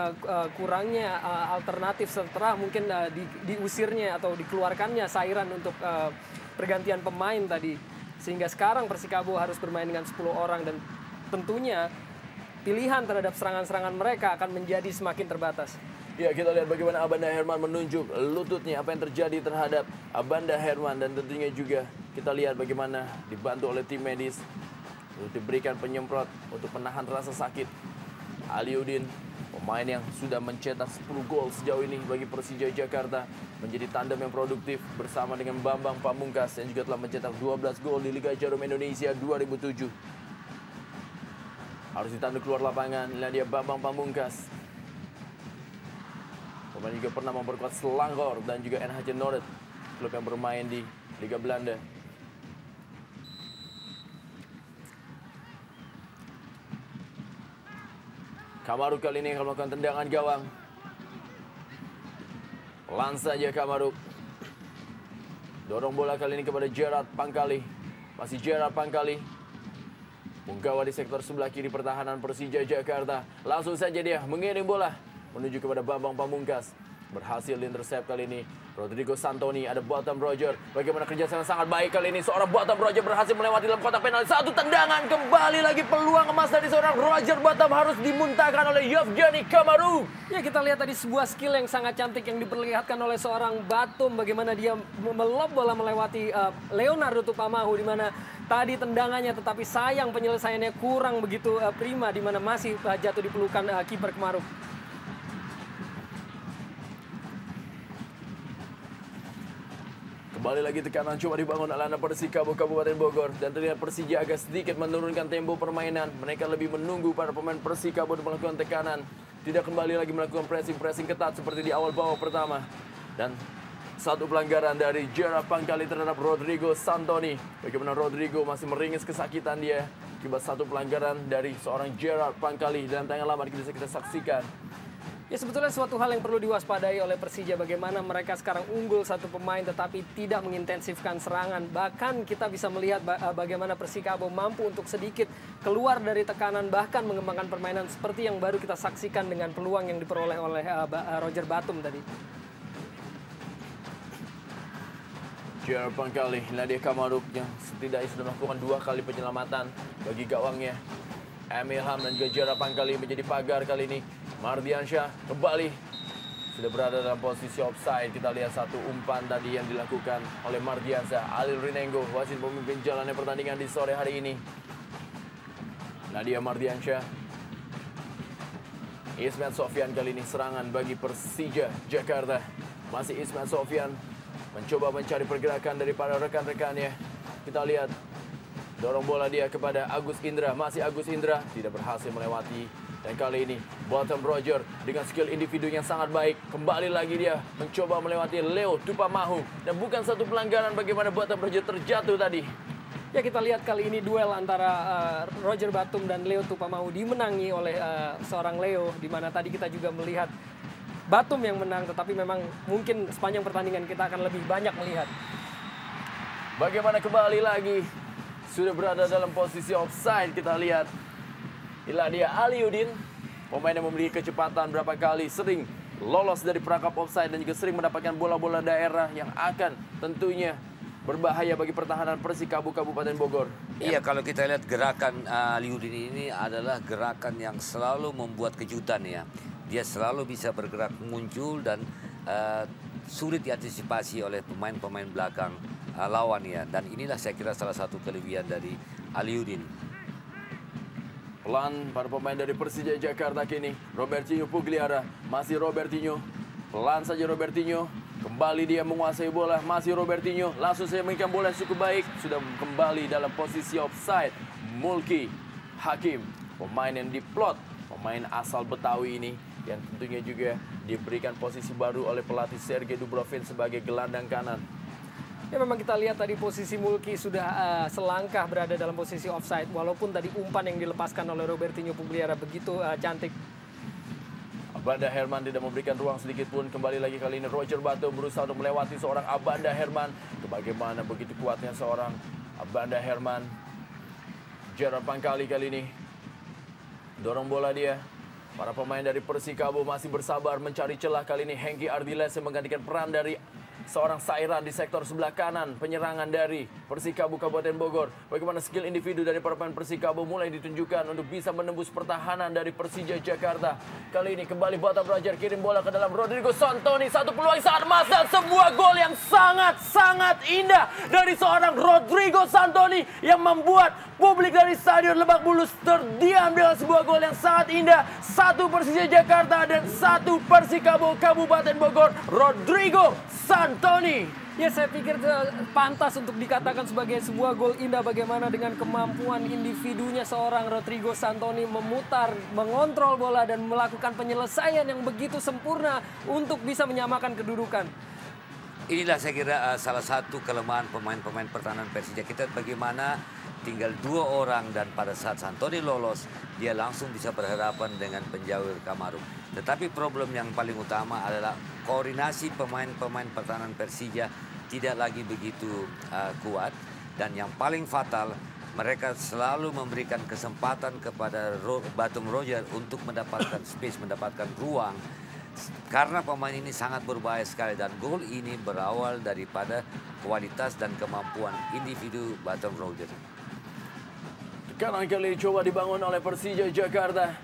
kurangnya alternatif setelah mungkin diusirnya atau dikeluarkannya Sairan untuk pergantian pemain tadi. Sehingga sekarang Persikabo harus bermain dengan 10 orang dan tentunya pilihan terhadap serangan-serangan mereka akan menjadi semakin terbatas. Ya, kita lihat bagaimana Abanda Herman menunjuk lututnya, apa yang terjadi terhadap Abanda Herman. Dan tentunya juga kita lihat bagaimana dibantu oleh tim medis untuk diberikan penyemprot untuk menahan rasa sakit. Aliudin, pemain yang sudah mencetak 10 gol sejauh ini bagi Persija Jakarta, menjadi tandem yang produktif bersama dengan Bambang Pamungkas yang juga telah mencetak 12 gol di Liga Jarum Indonesia 2007. Harus ditanduk keluar lapangan. Inilah dia Bambang Pamungkas. Pemain juga pernah memperkuat Selangor dan juga NHC Noord, klub yang bermain di Liga Belanda. Kamaruk kali ini akan melakukan tendangan gawang. Pelan saja Kamaruk. Dorong bola kali ini kepada Gerard Pancalli. Masih Gerard Pancalli. Punggawa di sektor sebelah kiri pertahanan Persija Jakarta. Langsung saja dia mengirim bola menuju kepada Bambang Pamungkas. Berhasil diintersep kali ini Rodrigo Santoni. Ada Bottom Roger. Bagaimana kerjasama sangat baik kali ini. Seorang Bottom Roger berhasil melewati dalam kotak penalti. Satu tendangan. Kembali lagi peluang emas dari seorang Roger Bottom harus dimuntahkan oleh Yevgeny Kamaruk. Ya, kita lihat tadi sebuah skill yang sangat cantik yang diperlihatkan oleh seorang Batum. Bagaimana dia melob bola melewati Leonardo Tupamahu, di mana tadi tendangannya, tetapi sayang penyelesaiannya kurang begitu prima, di mana masih jatuh di pelukan kiper Kemaruk. Kembali lagi tekanan coba dibangun oleh anak Persikabo Kabupaten Bogor. Dan terlihat Persija agak sedikit menurunkan tempo permainan. Mereka lebih menunggu para pemain Persikabo untuk melakukan tekanan. Tidak kembali lagi melakukan pressing ketat seperti di awal babak pertama. Dan satu pelanggaran dari Gerard Pangkali terhadap Rodrigo Santoni. Bagaimana Rodrigo masih meringis kesakitan dia akibat satu pelanggaran dari seorang Gerard Pangkali. Dalam tayangan lama bisa kita saksikan. Ya, sebetulnya suatu hal yang perlu diwaspadai oleh Persija, bagaimana mereka sekarang unggul satu pemain tetapi tidak mengintensifkan serangan. Bahkan kita bisa melihat bagaimana Persikabo mampu untuk sedikit keluar dari tekanan, bahkan mengembangkan permainan seperti yang baru kita saksikan dengan peluang yang diperoleh oleh Roger Batum tadi. Gerard Pangkali, Nadia Kamaruk yang setidaknya sudah melakukan 2 kali penyelamatan bagi gawangnya. Emil Ham dan juga Gerard Pangkali menjadi pagar kali ini. Mardiansyah kembali sudah berada dalam posisi offside. Kita lihat satu umpan tadi yang dilakukan oleh Mardiansyah. Alil Rinengo, wasit pemimpin jalannya pertandingan di sore hari ini. Nadia Mardiansyah. Ismet Sofyan kali ini serangan bagi Persija Jakarta. Masih Ismet Sofyan mencoba mencari pergerakan daripada rekan-rekannya. Kita lihat dorong bola dia kepada Agus Indra. Masih Agus Indra tidak berhasil melewati. Dan kali ini Bottom Roger dengan skill individu yang sangat baik. Kembali lagi dia mencoba melewati Leo Tupamahu. Dan bukan satu pelanggaran bagaimana Bottom Roger terjatuh tadi. Ya, kita lihat kali ini duel antara Roger Batum dan Leo Tupamahu dimenangi oleh seorang Leo. Di mana tadi kita juga melihat Batum yang menang. Tetapi memang mungkin sepanjang pertandingan kita akan lebih banyak melihat. Bagaimana kembali lagi. Sudah berada dalam posisi offside kita lihat. Iladia Aliuddin, pemain yang memiliki kecepatan berapa kali, sering lolos dari perangkap offside dan juga sering mendapatkan bola-bola daerah yang akan tentunya berbahaya bagi pertahanan Persikabo Kabupaten Bogor. Iya, kalau kita lihat gerakan Aliuddin ini adalah gerakan yang selalu membuat kejutan ya. Dia selalu bisa bergerak muncul dan sulit diantisipasi oleh pemain-pemain belakang lawan ya. Dan inilah saya kira salah satu kelebihan dari Aliuddin. Pelan para pemain dari Persija Jakarta kini. Robertinho Pugliara, masih Robertinho. Pelan saja Robertinho. Kembali dia menguasai bola, masih Robertinho. Langsung saya mainkan bola cukup baik. Sudah kembali dalam posisi offside. Mulki Hakim, pemain yang diplot. Pemain asal Betawi ini. Yang tentunya juga diberikan posisi baru oleh pelatih Sergei Dubrovin sebagai gelandang kanan. Ya, memang kita lihat tadi posisi Mulki sudah selangkah berada dalam posisi offside. Walaupun tadi umpan yang dilepaskan oleh Robertinho Pugliara begitu cantik. Abanda Herman tidak memberikan ruang sedikit pun. Kembali lagi kali ini Roger Batum berusaha untuk melewati seorang Abanda Herman. Bagaimana begitu kuatnya seorang Abanda Herman. Gerard Pangkali kali ini dorong bola dia. Para pemain dari Persikabo masih bersabar mencari celah. Kali ini Hengki Ardiles yang menggantikan peran dari seorang Sairan di sektor sebelah kanan. Penyerangan dari Persikabo Kabupaten Bogor. Bagaimana skill individu dari para pemain Persikabo mulai ditunjukkan untuk bisa menembus pertahanan dari Persija Jakarta. Kali ini kembali Bottom Roger kirim bola ke dalam Rodrigo Santoni. Satu peluang saat emas dan sebuah gol yang sangat-sangat indah dari seorang Rodrigo Santoni yang membuat publik dari Stadion Lebak Bulus terdiam dengan sebuah gol yang sangat indah. 1 Persija Jakarta dan 1 Persikabo Kabupaten Bogor. Rodrigo Santoni. Ya, saya pikir pantas untuk dikatakan sebagai sebuah gol indah. Bagaimana dengan kemampuan individunya seorang Rodrigo Santoni memutar, mengontrol bola dan melakukan penyelesaian yang begitu sempurna untuk bisa menyamakan kedudukan. Inilah saya kira salah satu kelemahan pemain-pemain pertahanan Persija. Kita bagaimana tinggal 2 orang dan pada saat Santoni lolos, dia langsung bisa berhadapan dengan penjawir Kamaruk. Tetapi problem yang paling utama adalah koordinasi pemain-pemain pertahanan Persija tidak lagi begitu kuat. Dan yang paling fatal, mereka selalu memberikan kesempatan kepada Batum Roger untuk mendapatkan space, mendapatkan ruang. Karena pemain ini sangat berbahaya sekali dan gol ini berawal daripada kualitas dan kemampuan individu Batum Roger. Kanan kali coba dibangun oleh Persija Jakarta.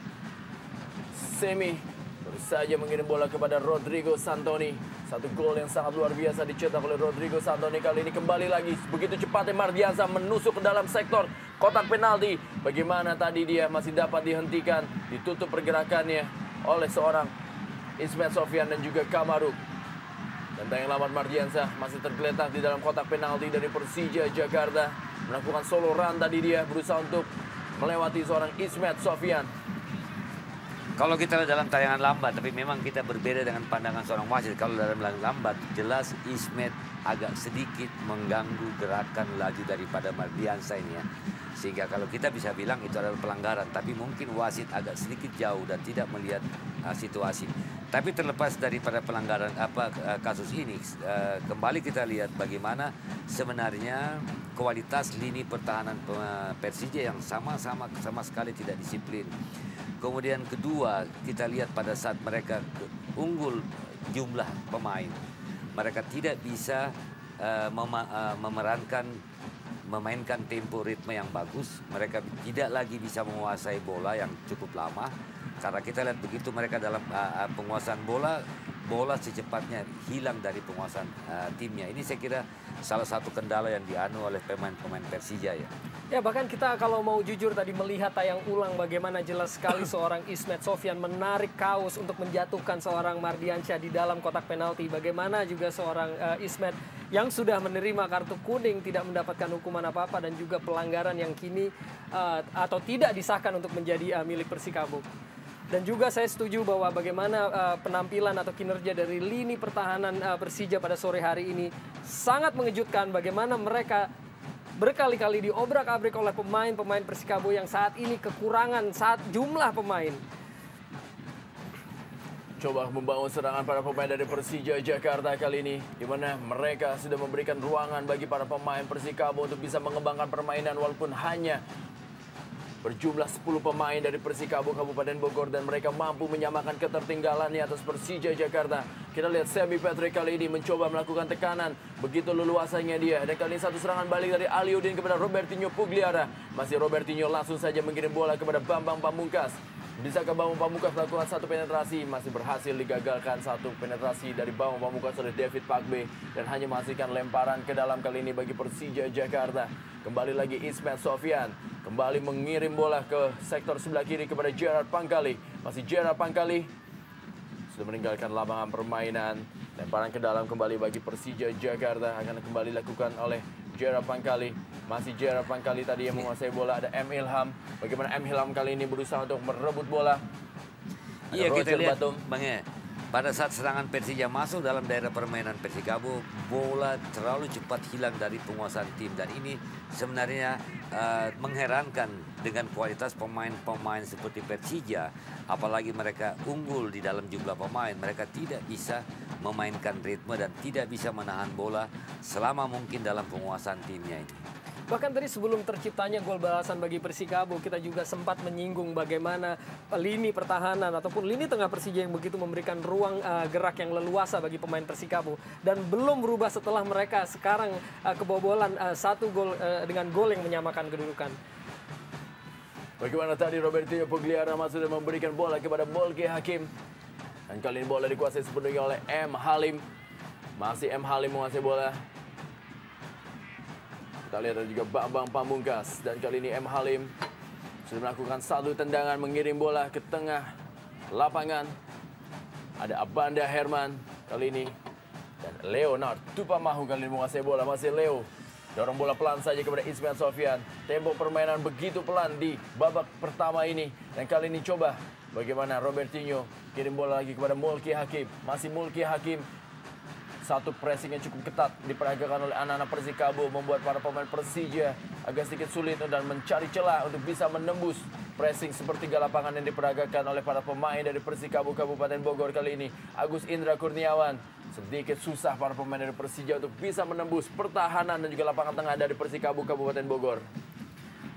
Semi baru saja mengirim bola kepada Rodrigo Santoni. Satu gol yang sangat luar biasa dicetak oleh Rodrigo Santoni kali ini. Kembali lagi begitu cepatnya Mardiansa menusuk ke dalam sektor kotak penalti. Bagaimana tadi dia masih dapat dihentikan, ditutup pergerakannya oleh seorang Ismet Sofyan dan juga Kamaruk. Dan yang lawan Mardiansa masih tergeletak di dalam kotak penalti dari Persija Jakarta. Melakukan solo run tadi dia, berusaha untuk melewati seorang Ismet Sofyan. Kalau kita dalam tayangan lambat, tapi memang kita berbeda dengan pandangan seorang wasit. Kalau dalam lambat, jelas Ismet agak sedikit mengganggu gerakan laju daripada Mardiansa ini ya. Sehingga kalau kita bisa bilang itu adalah pelanggaran, tapi mungkin wasit agak sedikit jauh dan tidak melihat situasi. Tapi terlepas daripada pelanggaran kasus ini, kembali kita lihat bagaimana sebenarnya kualitas lini pertahanan Persija yang sama sekali tidak disiplin. Kemudian kedua, kita lihat pada saat mereka unggul jumlah pemain, mereka tidak bisa memainkan tempo ritme yang bagus. Mereka tidak lagi bisa menguasai bola yang cukup lama. Karena kita lihat begitu mereka dalam penguasaan bola secepatnya hilang dari penguasaan timnya. Ini saya kira salah satu kendala yang dianu oleh pemain-pemain Persija ya. Ya, bahkan kita kalau mau jujur tadi melihat tayang ulang bagaimana jelas sekali seorang Ismet Sofyan menarik kaos untuk menjatuhkan seorang Mardiansyah di dalam kotak penalti. Bagaimana juga seorang Ismet yang sudah menerima kartu kuning tidak mendapatkan hukuman apa-apa dan juga pelanggaran yang kini atau tidak disahkan untuk menjadi milik Persikabo. Dan juga saya setuju bahwa bagaimana penampilan atau kinerja dari lini pertahanan Persija pada sore hari ini sangat mengejutkan. Bagaimana mereka berkali-kali diobrak-abrik oleh pemain-pemain Persikabo yang saat ini kekurangan jumlah pemain. Coba membangun serangan para pemain dari Persija Jakarta kali ini, di mana mereka sudah memberikan ruangan bagi para pemain Persikabo untuk bisa mengembangkan permainan walaupun hanya berjumlah 10 pemain dari Persikabo Kabupaten Bogor dan mereka mampu menyamakan ketertinggalannya atas Persija Jakarta. Kita lihat Semi Patrick kali ini mencoba melakukan tekanan, begitu leluasanya dia. Dan kali ini satu serangan balik dari Aliudin kepada Robertinho Pugliara. Masih Robertinho langsung saja mengirim bola kepada Bambang Pamungkas. Bisakah Bambang Pamungkas melakukan satu penetrasi? Masih berhasil digagalkan satu penetrasi dari Bambang Pamungkas oleh David Pakbe. Dan hanya menghasilkan lemparan ke dalam kali ini bagi Persija Jakarta. Kembali lagi Ismet Sofyan. Kembali mengirim bola ke sektor sebelah kiri kepada Gerard Pangkali. Masih Gerard Pangkali. Sudah meninggalkan lapangan permainan. Lemparan ke dalam kembali bagi Persija Jakarta. Akan kembali dilakukan oleh Gerard Pangkali. Masih Gerard Pangkali tadi yang menguasai bola. Ada M. Ilham. Bagaimana M. Ilham kali ini berusaha untuk merebut bola. Iya, kita lihat Bang ya. Pada saat serangan Persija masuk dalam daerah permainan Persikabo, bola terlalu cepat hilang dari penguasaan tim. Dan ini sebenarnya mengherankan dengan kualitas pemain-pemain seperti Persija. Apalagi mereka unggul di dalam jumlah pemain. Mereka tidak bisa memainkan ritme dan tidak bisa menahan bola selama mungkin dalam penguasaan timnya ini. Bahkan tadi sebelum terciptanya gol balasan bagi Persikabo, kita juga sempat menyinggung bagaimana lini pertahanan ataupun lini tengah Persija yang begitu memberikan ruang gerak yang leluasa bagi pemain Persikabo. Dan belum berubah setelah mereka sekarang kebobolan satu gol dengan gol yang menyamakan kedudukan. Bagaimana tadi Robertinho Pugliara sudah memberikan bola kepada Molke Hakim. Dan kali ini bola dikuasai sepenuhnya oleh M. Halim. Masih M. Halim menguasai bola. Kita lihat ada juga Bambang Pamungkas. Dan kali ini M. Halim sudah melakukan satu tendangan mengirim bola ke tengah lapangan. Ada Abanda Herman kali ini. Dan Leonard Tupamahu kali ini menguasai bola. Masih Leo. Dorong bola pelan saja kepada Ismet Sofyan. Tempo permainan begitu pelan di babak pertama ini. Dan kali ini coba bagaimana Robertinho kirim bola lagi kepada Molke Hakim. Masih Molke Hakim. Satu pressing yang cukup ketat diperagakan oleh anak-anak Persikabo membuat para pemain Persija agak sedikit sulit dan mencari celah untuk bisa menembus pressing sepertiga lapangan yang diperagakan oleh para pemain dari Persikabo Kabupaten Bogor kali ini. Agus Indra Kurniawan, sedikit susah para pemain dari Persija untuk bisa menembus pertahanan dan juga lapangan tengah dari Persikabo Kabupaten Bogor.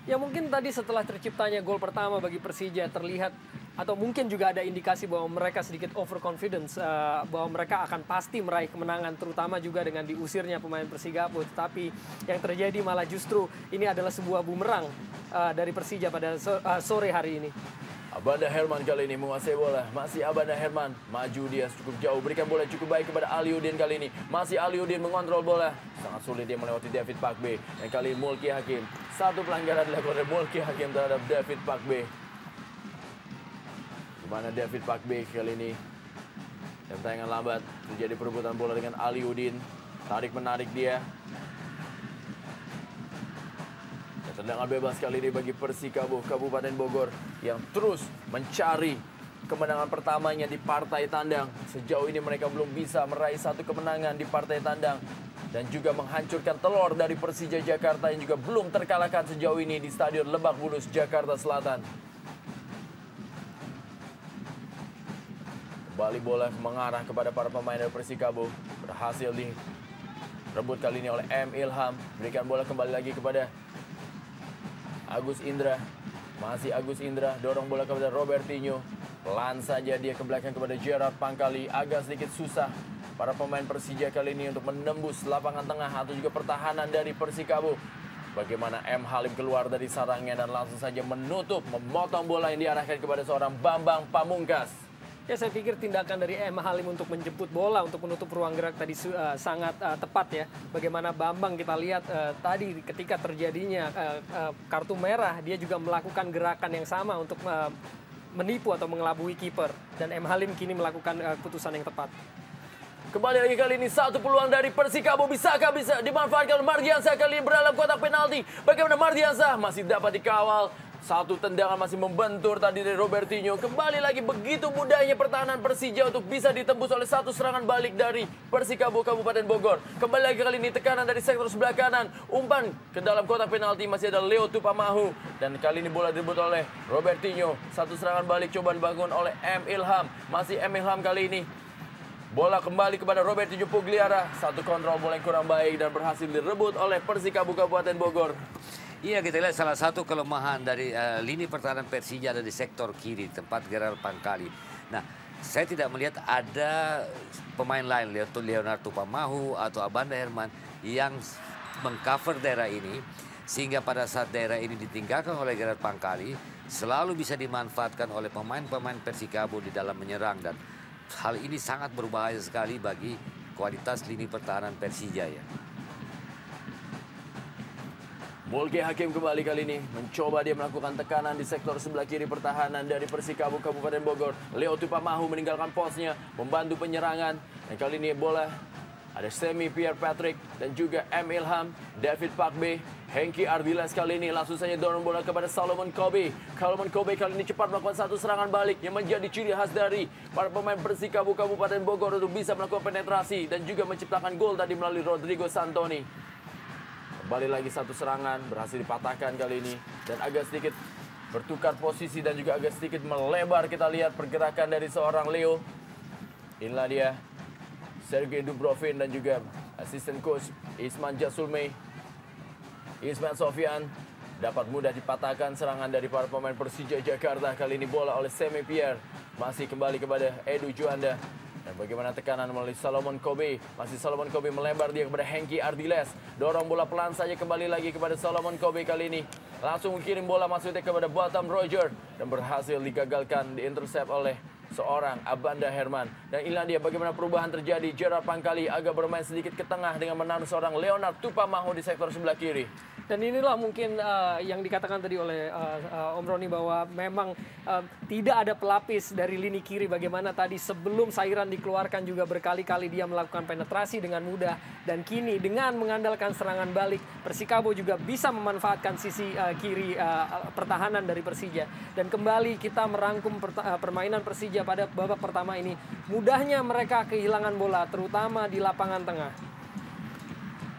Ya mungkin tadi setelah terciptanya gol pertama bagi Persija terlihat atau mungkin juga ada indikasi bahwa mereka sedikit overconfidence bahwa mereka akan pasti meraih kemenangan terutama juga dengan diusirnya pemain Persikabo. Tetapi yang terjadi malah justru ini adalah sebuah bumerang dari Persija pada sore hari ini. Abanda Herman kali ini menguasai bola. Masih Abanda Herman. Maju dia cukup jauh. Berikan bola cukup baik kepada Aliuddin kali ini. Masih Aliuddin mengontrol bola. Sangat sulit dia melewati David Pakbe. Dan kali ini Mulki Hakim. Satu pelanggaran dilakukan oleh Mulki Hakim terhadap David Pakbe. Di mana David Pakbe kali ini. Dan tayangan lambat. Terjadi perebutan bola dengan Aliuddin. Tarik-menarik dia. Tendangan bebas kali ini bagi Persikabo Kabupaten Bogor yang terus mencari kemenangan pertamanya di partai tandang. Sejauh ini mereka belum bisa meraih satu kemenangan di partai tandang dan juga menghancurkan telur dari Persija Jakarta yang juga belum terkalahkan sejauh ini di Stadion Lebak Bulus, Jakarta Selatan. Kembali bola mengarah kepada para pemain dari Persikabo. Berhasil direbut kali ini oleh M. Ilham. Berikan bola kembali lagi kepada Agus Indra, masih Agus Indra, dorong bola kepada Robertinho. Pelan saja dia ke belakang kepada Gerard Pangkali. Agak sedikit susah para pemain Persija kali ini untuk menembus lapangan tengah atau juga pertahanan dari Persikabo. Bagaimana M. Halim keluar dari sarangnya dan langsung saja menutup, memotong bola yang diarahkan kepada seorang Bambang Pamungkas. Ya, saya pikir tindakan dari M. Halim untuk menjemput bola, untuk menutup ruang gerak tadi sangat tepat ya. Bagaimana Bambang kita lihat tadi ketika terjadinya kartu merah, dia juga melakukan gerakan yang sama untuk menipu atau mengelabui kiper. Dan M. Halim kini melakukan keputusan yang tepat. Kembali lagi kali ini satu peluang dari Persikabo. Bisakah bisa dimanfaatkan oleh Mardiansyah kali ini berdalam kotak penalti. Bagaimana Mardiansyah masih dapat dikawal. Satu tendangan masih membentur tadi dari Robertinho. Kembali lagi begitu mudahnya pertahanan Persija untuk bisa ditembus oleh satu serangan balik dari Persikabo Kabupaten Bogor. Kembali lagi kali ini tekanan dari sektor sebelah kanan. Umpan ke dalam kotak penalti masih ada Leo Tupamahu. Dan kali ini bola direbut oleh Robertinho. Satu serangan balik coba dibangun oleh M. Ilham. Masih M. Ilham kali ini. Bola kembali kepada Robertinho Pugliara. Satu kontrol bola yang kurang baik dan berhasil direbut oleh Persikabo Kabupaten Bogor. Iya, kita lihat salah satu kelemahan dari lini pertahanan Persija ada di sektor kiri, tempat Gerard Pangkali. Nah, saya tidak melihat ada pemain lain, Leonardo Tupamahu atau Abanda Herman yang mengcover daerah ini, sehingga pada saat daerah ini ditinggalkan oleh Gerard Pangkali, selalu bisa dimanfaatkan oleh pemain-pemain Persikabo di dalam menyerang. Dan hal ini sangat berbahaya sekali bagi kualitas lini pertahanan Persija ya. Mulki Hakim kembali kali ini mencoba dia melakukan tekanan di sektor sebelah kiri pertahanan dari Persikabo Kabupaten Bogor. Leo Tupamahu meninggalkan posnya, membantu penyerangan. Dan kali ini bola ada Semi Pierre Patrick dan juga M. Ilham, David Pakbe, Hengki Ardiles kali ini langsung saja dorong bola kepada Solomon Kobe. Solomon Kobe kali ini cepat melakukan satu serangan balik yang menjadi ciri khas dari para pemain Persikabo Kabupaten Bogor untuk bisa melakukan penetrasi dan juga menciptakan gol tadi melalui Rodrigo Santoni. Kembali lagi satu serangan, berhasil dipatahkan kali ini. Dan agak sedikit bertukar posisi dan juga agak sedikit melebar. Kita lihat pergerakan dari seorang Leo. Inilah dia, Sergei Dubrovin dan juga asisten coach Isman Jasulmey. Isman Sofian dapat mudah dipatahkan serangan dari para pemain Persija Jakarta. Kali ini bola oleh Semi Pierre. Masih kembali kepada Edu Juanda. Dan bagaimana tekanan melalui Solomon Kobe. Masih Solomon Kobe melebar dia kepada Hengki Ardiles. Dorong bola pelan saja kembali lagi kepada Solomon Kobe kali ini. Langsung mengirim bola masuknya kepada Batam Roger. Dan berhasil digagalkan, diintercept oleh seorang Abanda Herman. Dan inilah dia bagaimana perubahan terjadi. Gerard Pangkali agak bermain sedikit ke tengah dengan menaruh seorang Leonard Tupamahu di sektor sebelah kiri. Dan inilah mungkin yang dikatakan tadi oleh Om Roni bahwa memang tidak ada pelapis dari lini kiri. Bagaimana tadi sebelum Sairan dikeluarkan juga berkali-kali dia melakukan penetrasi dengan mudah. Dan kini dengan mengandalkan serangan balik, Persikabo juga bisa memanfaatkan sisi kiri pertahanan dari Persija. Dan kembali kita merangkum permainan Persija pada babak pertama ini. Mudahnya mereka kehilangan bola, terutama di lapangan tengah.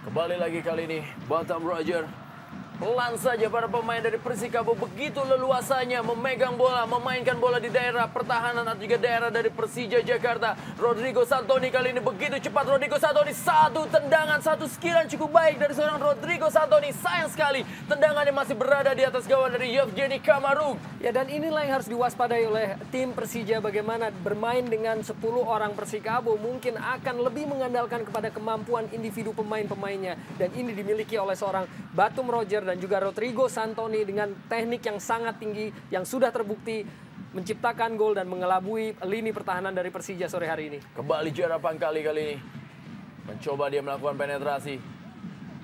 Kembali lagi kali ini, Batam Roger. Pelan saja para pemain dari Persikabo begitu leluasanya memegang bola, memainkan bola di daerah pertahanan atau juga daerah dari Persija Jakarta. Rodrigo Santoni kali ini begitu cepat. Rodrigo Santoni satu tendangan, satu skillan cukup baik dari seorang Rodrigo Santoni. Sayang sekali tendangannya masih berada di atas gawang dari Yevgeny Kamaruk. Ya, dan inilah yang harus diwaspadai oleh tim Persija. Bagaimana bermain dengan 10 orang Persikabo mungkin akan lebih mengandalkan kepada kemampuan individu pemain-pemainnya. Dan ini dimiliki oleh seorang Batum Roger dan juga Rodrigo Santoni dengan teknik yang sangat tinggi yang sudah terbukti menciptakan gol dan mengelabui lini pertahanan dari Persija sore hari ini. Kembali Gerard Pangkali kali ini. Mencoba dia melakukan penetrasi.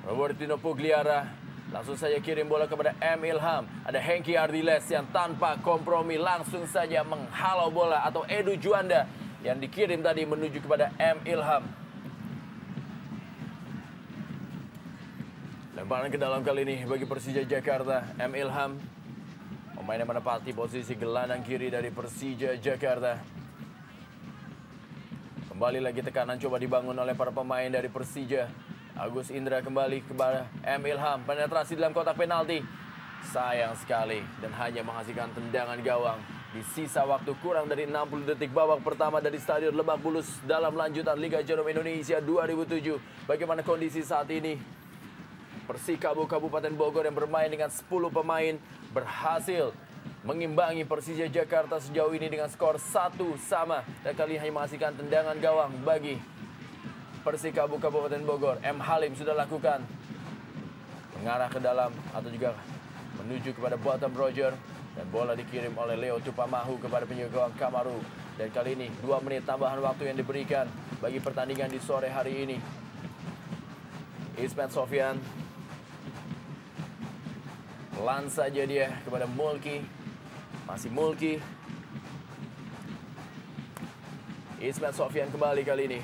Robertino Pugliara langsung saja kirim bola kepada M. Ilham. Ada Hengki Ardiles yang tanpa kompromi langsung saja menghalau bola, atau Edu Juanda yang dikirim tadi menuju kepada M. Ilham. Lemparan ke dalam kali ini bagi Persija Jakarta. M. Ilham, pemain yang menempati posisi gelandang kiri dari Persija Jakarta. Kembali lagi tekanan coba dibangun oleh para pemain dari Persija. Agus Indra kembali kepada M. Ilham. Penetrasi dalam kotak penalti. Sayang sekali dan hanya menghasilkan tendangan gawang. Di sisa waktu kurang dari 60 detik babak pertama dari Stadion Lebak Bulus dalam lanjutan Liga Jarum Indonesia 2007. Bagaimana kondisi saat ini? Persikabo Kabupaten Bogor yang bermain dengan 10 pemain berhasil mengimbangi Persija Jakarta sejauh ini dengan skor 1-1. Dan kali ini hanya menghasilkan tendangan gawang bagi Persikabo Kabupaten Bogor. M. Halim sudah lakukan mengarah ke dalam atau juga menuju kepada bottom Roger. Dan bola dikirim oleh Leo Tupamahu kepada penjaga gawang Kamaru. Dan kali ini 2 menit tambahan waktu yang diberikan bagi pertandingan di sore hari ini. Ismet Sofyan. Pelan saja dia kepada Mulki. Masih Mulki. Ismet Sofyan kembali kali ini.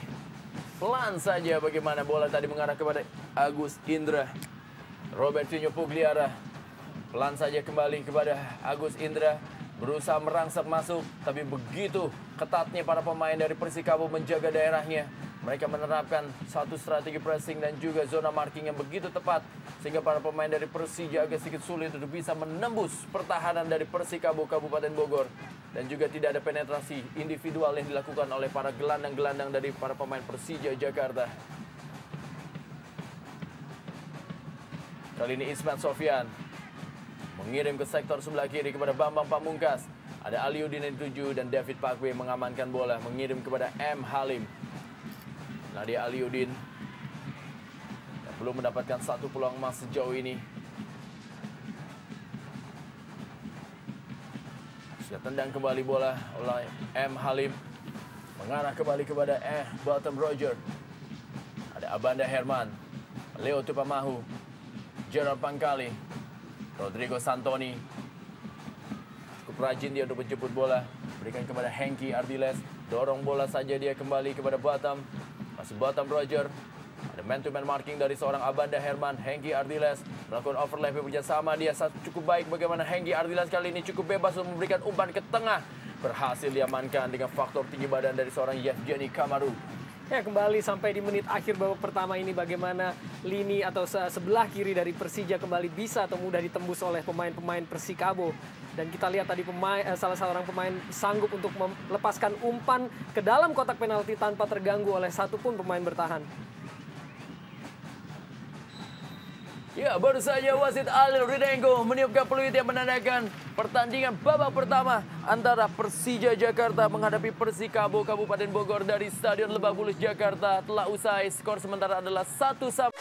Pelan saja bagaimana bola tadi mengarah kepada Agus Indra. Robertinho Pugliara. Pelan saja kembali kepada Agus Indra. Berusaha merangsek masuk. Tapi begitu ketatnya para pemain dari Persikabo menjaga daerahnya. Mereka menerapkan satu strategi pressing dan juga zona marking yang begitu tepat. Sehingga para pemain dari Persija agak sedikit sulit untuk bisa menembus pertahanan dari Persikabo Kabupaten Bogor. Dan juga tidak ada penetrasi individual yang dilakukan oleh para gelandang-gelandang dari para pemain Persija Jakarta. Kali ini Ismet Sofyan mengirim ke sektor sebelah kiri kepada Bambang Pamungkas. Ada Aliudin yang dituju dan David Pakwe mengamankan bola. Mengirim kepada M. Halim. Nadia Aliudin yang belum mendapatkan satu peluang emas sejauh ini. Sudah tendang kembali bola oleh M. Halim. Mengarah kembali kepada Bottom Roger. Ada Abanda Herman. Leo Tupamahu. Gerard Pangkali. Rodrigo Santoni. Cukup rajin dia untuk menjemput bola. Berikan kepada Hengki Ardiles. Dorong bola saja dia kembali kepada Bottom. Masih Bottom Roger. Ada man-to-man marking dari seorang Abanda Herman. Hengki Ardiles melakukan overlap bersama dia. Cukup baik bagaimana Hengki Ardiles kali ini cukup bebas untuk memberikan umpan ke tengah. Berhasil diamankan dengan faktor tinggi badan dari seorang Yevgeny Kamaru. Ya, kembali sampai di menit akhir babak pertama ini bagaimana lini atau sebelah kiri dari Persija kembali bisa atau mudah ditembus oleh pemain-pemain Persikabo. Dan kita lihat tadi salah seorang pemain sanggup untuk melepaskan umpan ke dalam kotak penalti tanpa terganggu oleh satupun pemain bertahan. Ya, baru saja wasit Alil Rinengo meniupkan peluit yang menandakan pertandingan babak pertama antara Persija Jakarta menghadapi Persikabo Kabupaten Bogor dari Stadion Lebak Bulus Jakarta telah usai. Skor sementara adalah 1-1.